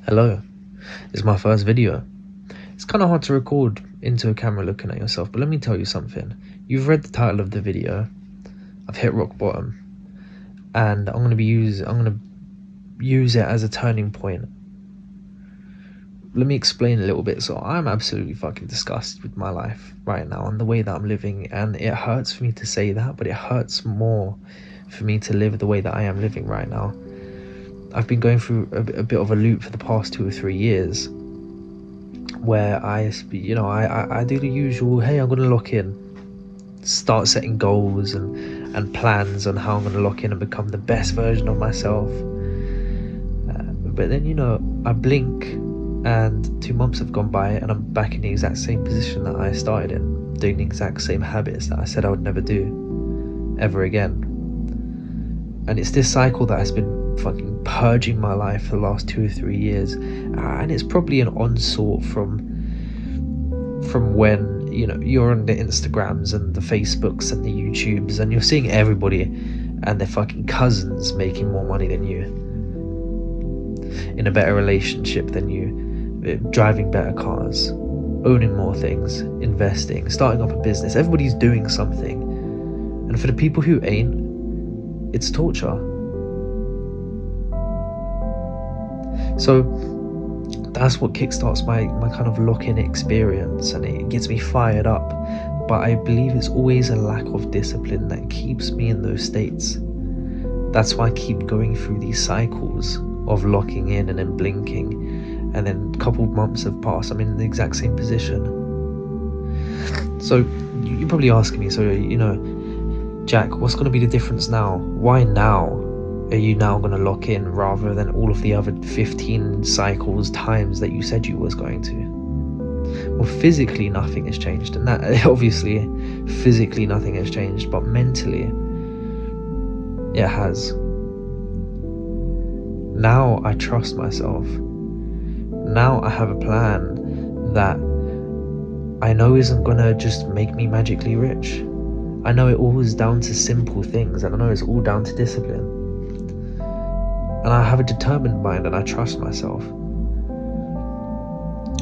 Hello, this is my first video. It's kind of hard to record into a camera looking at yourself, but let me tell you something. You've read the title of the video. I've hit rock bottom, and I'm gonna use it as a turning point. Let me explain a little bit. So I'm absolutely fucking disgusted with my life right now and the way that I'm living, and it hurts for me to say that, but it hurts more for me to live the way that I am living right now. I've been going through a bit of a loop for the past 2 or 3 years where I do the usual, hey, I'm gonna lock in, start setting goals and plans on how I'm gonna lock in and become the best version of myself. But then I blink and 2 months have gone by and I'm back in the exact same position that I started in, doing the exact same habits that I said I would never do ever again. And it's this cycle that has been fucking purging my life for the last 2 or 3 years, and it's probably an onslaught from when you're on the Instagrams and the Facebooks and the YouTubes and you're seeing everybody and their fucking cousins making more money than you, in a better relationship than you, driving better cars, owning more things, investing, starting up a business. Everybody's doing something, and for the people who ain't, it's torture. So that's what kickstarts my kind of lock-in experience, and it gets me fired up. But I believe it's always a lack of discipline that keeps me in those states. That's why I keep going through these cycles of locking in and then blinking, and then a couple of months have passed, I'm in the exact same position. So you're probably asking me, Jack, what's going to be the difference now? Why now are you now going to lock in rather than all of the other 15 times that you said you was going to? Well, physically nothing has changed, and that obviously physically nothing has changed, but mentally it has. Now I trust myself. Now I have a plan that I know isn't gonna just make me magically rich. I know it all is down to simple things, and I know it's all down to discipline. And I have a determined mind, and I trust myself.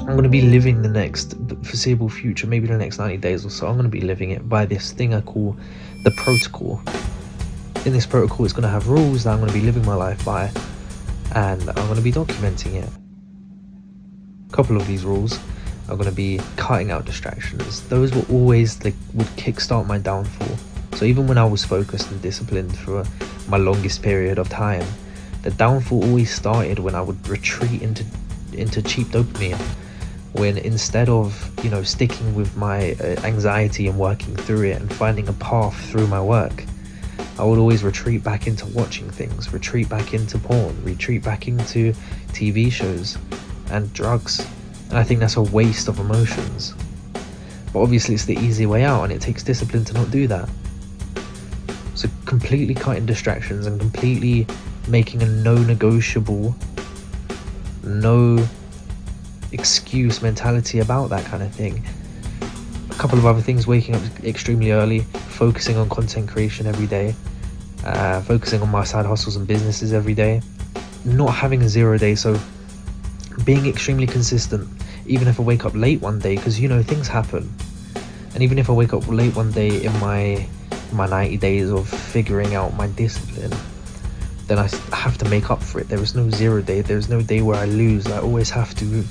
I'm going to be living the next foreseeable future, maybe the next 90 days or so, I'm going to be living it by this thing I call the protocol. In this protocol, it's going to have rules that I'm going to be living my life by, and I'm going to be documenting it. A couple of these rules are going to be cutting out distractions. Those were always would kickstart my downfall. So even when I was focused and disciplined for my longest period of time, the downfall always started when I would retreat into cheap dopamine, when instead of sticking with my anxiety and working through it and finding a path through my work, I would always retreat back into watching things, retreat back into porn, retreat back into TV shows and drugs. And I think that's a waste of emotions. But obviously it's the easy way out, and it takes discipline to not do that. So completely cutting distractions and completely making a no-negotiable, no excuse mentality about that kind of thing. A couple of other things: waking up extremely early, focusing on content creation every day, focusing on my side hustles and businesses every day, not having a 0 day, so being extremely consistent. Even if I wake up late one day, because things happen, and even if I wake up late one day in my 90 days of figuring out my discipline, then I have to make up for it. There is no 0 day, there's no day where I lose. I always have to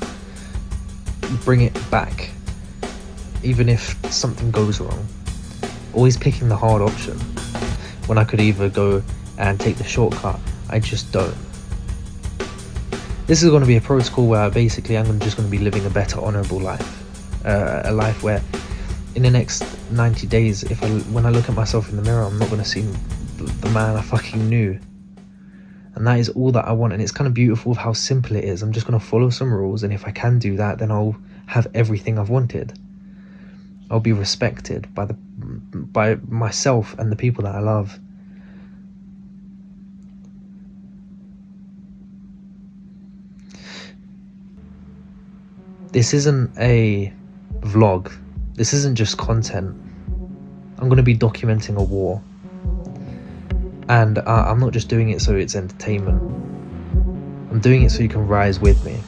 bring it back, even if something goes wrong. Always picking the hard option when I could either go and take the shortcut. I just don't. This is going to be a protocol where basically I'm just going to be living a better, honourable life, a life where in the next 90 days, when I look at myself in the mirror, I'm not going to see the man I fucking knew. And that is all that I want, and it's kind of beautiful of how simple it is. I'm just going to follow some rules, and if I can do that, then I'll have everything I've wanted. I'll be respected by myself and the people that I love. This isn't a vlog. This isn't just content. I'm going to be documenting a war. And I'm not just doing it so it's entertainment. I'm doing it so you can rise with me.